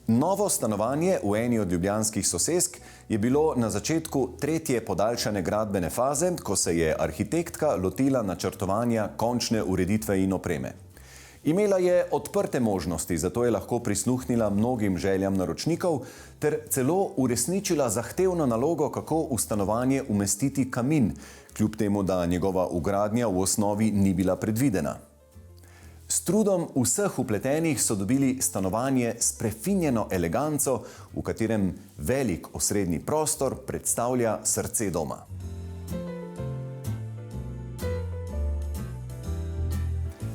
Novo stanovanje v eni od ljubljanskih sosesk je bilo na začetku tretje podaljšane gradbene faze, ko se je arhitektka lotila načrtovanja končne ureditve in opreme. Imela je odprte možnosti, zato je lahko prisluhnila mnogim željam naročnikov ter celo uresničila zahtevno nalogo, kako v stanovanje umestiti kamin, kljub temu, da njegova vgradnja v osnovi ni bila predvidena. S trudom vseh vpletenih so dobili stanovanje s prefinjeno eleganco, v katerem velik osrednji prostor predstavlja srce doma.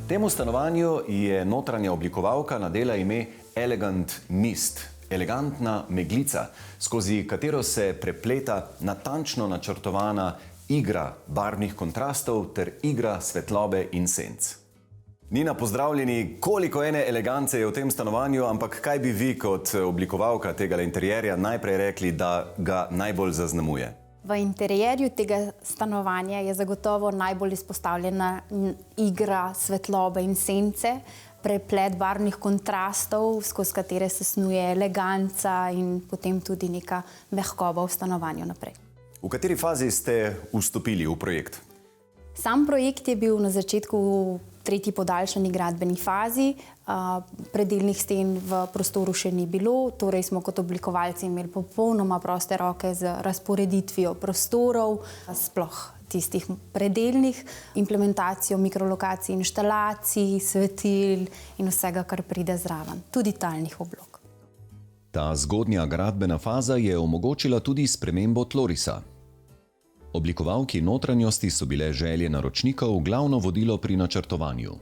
Temu stanovanju je notranja oblikovalka nadela ime Elegant Mist, elegantna meglica, skozi katero se prepleta natančno načrtovana igra barvnih kontrastov ter igra svetlobe in senc. Nina, pozdravljeni, koliko ene elegance je v tem stanovanju, ampak kaj bi vi kot oblikovalka tega interjerja najprej rekli, da ga najbolj zaznamuje? V interjerju tega stanovanja je zagotovo najbolj izpostavljena igra svetlobe in sence, preplet barvnih kontrastov, skozi katere se snuje eleganca in potem tudi neka mehkoba v stanovanju naprej. V kateri fazi ste vstopili v projekt? Sam projekt je bil na začetku v tretji podaljšani gradbeni fazi. Predelnih sten v prostoru še ni bilo, torej smo kot oblikovalci imeli popolnoma proste roke z razporeditvijo prostorov, sploh tistih predelnih, implementacijo mikrolokacij, inštalacij, svetil in vsega, kar pride zraven, tudi talnih oblog. Ta zgodnja gradbena faza je omogočila tudi spremembo tlorisa. Oblikovalki notranjosti so bile želje naročnikov glavno vodilo pri načrtovanju.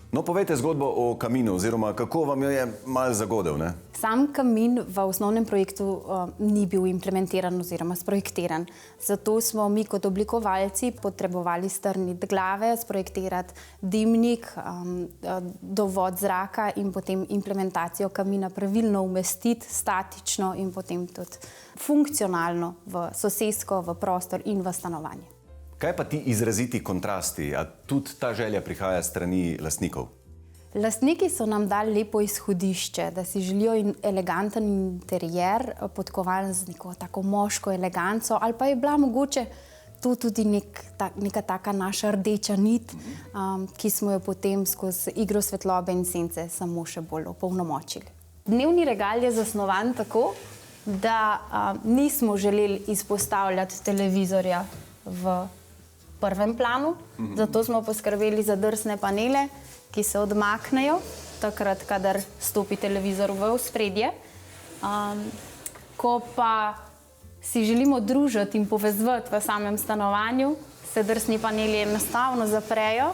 No, povejte zgodbo o kaminu, oziroma kako vam jo je malo zagodel, ne? Sam kamin v osnovnem projektu ni bil implementiran oziroma sprojektiran. Zato smo mi kot oblikovalci potrebovali strniti glave, sprojektirati dimnik, dovod zraka in potem implementacijo kamina pravilno umestiti, statično in potem tudi funkcionalno v sosesko, v prostor in v stanovanje. Kaj pa ti izraziti kontrasti? A tudi ta želja prihaja strani lastnikov? Lastniki so nam dali lepo izhodišče, da si želijo eleganten interjer, podkovan z neko tako moško eleganco, ali pa je bila mogoče to tudi neka taka naša rdeča nit, ki smo jo potem skozi igro svetlobe in sence samo še bolj opolnomočili. Dnevni regal je zasnovan tako, da nismo želeli izpostavljati televizorja v prvem planu, zato smo poskrbeli za drsne panele, ki se odmaknejo, takrat, kadar stopi televizor v ospredje. Ko pa si želimo družiti in povezovati v samem stanovanju, se drsni paneli enostavno zaprejo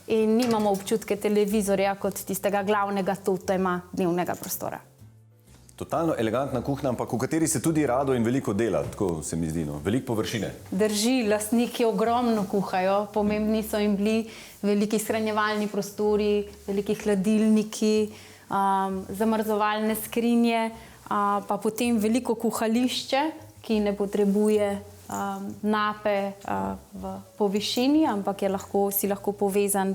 in nimamo občutke televizorja kot tistega glavnega totema dnevnega prostora. Totalno elegantna kuhinja, ampak v kateri se tudi rado in veliko dela, tako se mi zdi, no. Veliko površine. Drži, lastniki ogromno kuhajo, pomembni so jim bili veliki shranjevalni prostori, veliki hladilniki, zamrzovalne skrinje, pa potem veliko kuhališče, ki ne potrebuje nape po višini, ampak si lahko povezan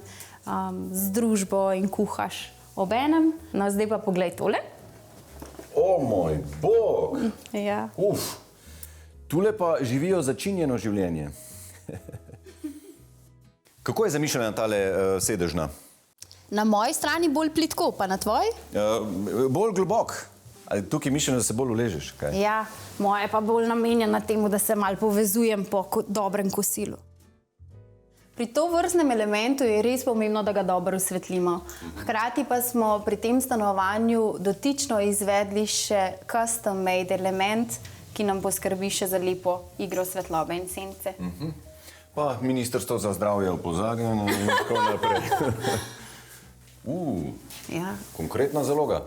z družbo in kuhaš obenem. No, zdaj pa poglej tole. O moj bog! Ja. Tule pa živijo začinjeno življenje. Kako je zamišljena tale sedežna? Na moji strani bolj plitko, pa na tvoji? Bolj globok. Ali tukaj mišljeno, da se bolj uležeš? Kaj? Ja, moja je pa bolj namenjena temu, da se malo povezujem po dobrem kosilu. Pri tovrstnem elementu je res pomembno, da ga dobro osvetlimo. Hkrati pa smo pri tem stanovanju dotično izvedli še custom-made element, ki nam poskrbi še za lepo igro svetlobe in sence. Pa Ministrstvo za zdravje opozarja in tako naprej. Ja. Konkretna zaloga.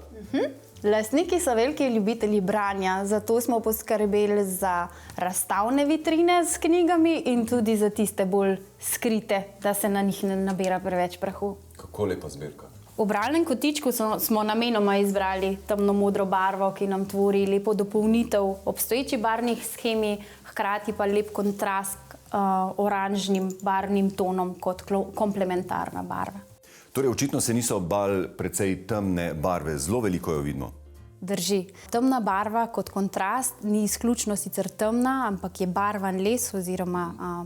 Lastniki so veliki ljubitelji branja, zato smo poskrbeli za razstavne vitrine s knjigami in tudi za tiste bolj skrite, da se na njih ne nabira preveč prahu. Kako lepa zbirka. V bralnem kotičku smo namenoma izbrali temno-modro barvo, ki nam tvori lepo dopolnitev obstoječi barvnih shemi, hkrati pa lep kontrast oranžnim barvnim tonom kot komplementarna barva. Torej, očitno se niso bali precej temne barve, zelo veliko jo vidimo. Drži. Temna barva kot kontrast ni izključno sicer temna, ampak je barvan les oziroma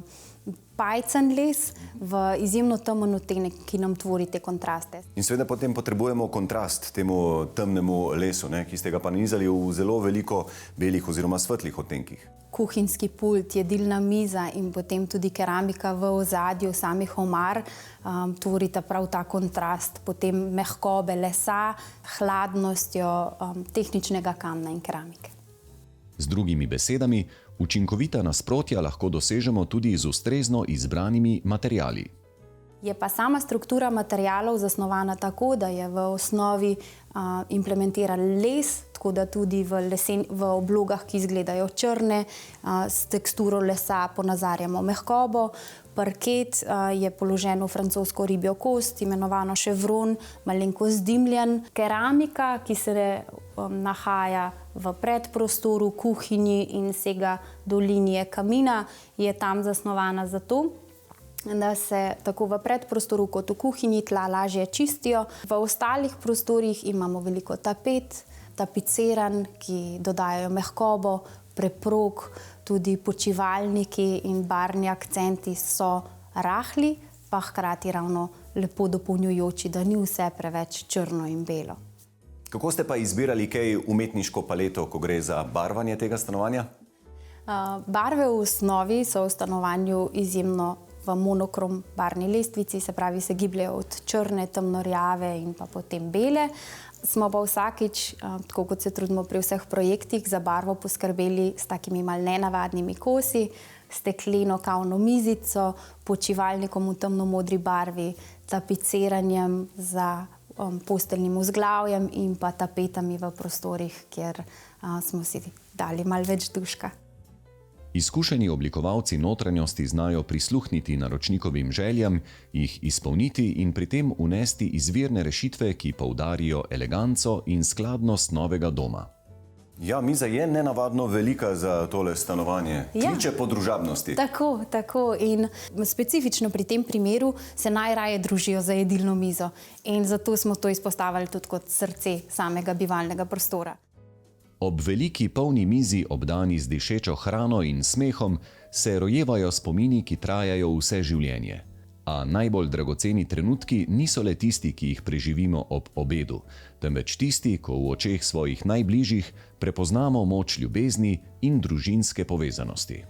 pajcen les v izjemno temen odtenek, ki nam tvori te kontraste. In seveda potem potrebujemo kontrast temu temnemu lesu, ki ste ga pa nanizali v zelo veliko belih oziroma svetlih odtenkih. Kuhinjski pult, jedilna miza in potem tudi keramika v ozadju samih omar tvorita prav ta kontrast, potem mehkobe lesa, hladnostjo tehničnega kamna in keramike. Z drugimi besedami, učinkovita nasprotja lahko dosežemo tudi z ustrezno izbranimi materiali. Je pa sama struktura materialov zasnovana tako, da je v osnovi implementiran les, tako da tudi v oblogah, ki izgledajo črne, s teksturo lesa ponazarjamo mehkobo. Parket je položen v francosko ribjo kost, imenovano chevron, malenkost dimljen. Keramika, ki se nahaja v predprostoru, kuhinji in sega do linije kamina, je tam zasnovana zato, da se tako v predprostoru kot v kuhinji tla lažje čistijo. V ostalih prostorih imamo veliko tapet, tapiciran, ki dodajajo mehkobo, preprog, tudi počivalniki in barvni akcenti so rahli, pa hkrati ravno lepo dopolnjujoči, da ni vse preveč črno in belo. Kako ste pa izbirali kaj umetniško paleto, ko gre za barvanje tega stanovanja? Barve v osnovi so v stanovanju izjemno v monokrom barvni lestvici, se pravi, se gibljejo od črne, temnorjave in pa potem bele. Smo pa vsakič, tako kot se trudimo pri vseh projektih, za barvo poskrbeli s takimi mal nenavadnimi kosi, stekleno kavno mizico, počivalnikom v temno-modri barvi, tapiciranjem za posteljnim vzglavjem in pa tapetami v prostorih, kjer smo si dali mal več duška. Izkušeni oblikovalci notranjosti znajo prisluhniti naročnikovim željam, jih izpolniti in pri tem unesti izvirne rešitve, ki poudarijo eleganco in skladnost novega doma. Ja, miza je nenavadno velika za tole stanovanje. Kliče po družabnosti. Tako. In specifično pri tem primeru se najraje družijo za jedilno mizo. In zato smo to izpostavili tudi kot srce samega bivalnega prostora. Ob veliki polni mizi, obdani z dišečo hrano in smehom, se rojevajo spomini, ki trajajo vse življenje. A najbolj dragoceni trenutki niso le tisti, ki jih preživimo ob obedu, temveč tisti, ko v očeh svojih najbližjih prepoznamo moč ljubezni in družinske povezanosti.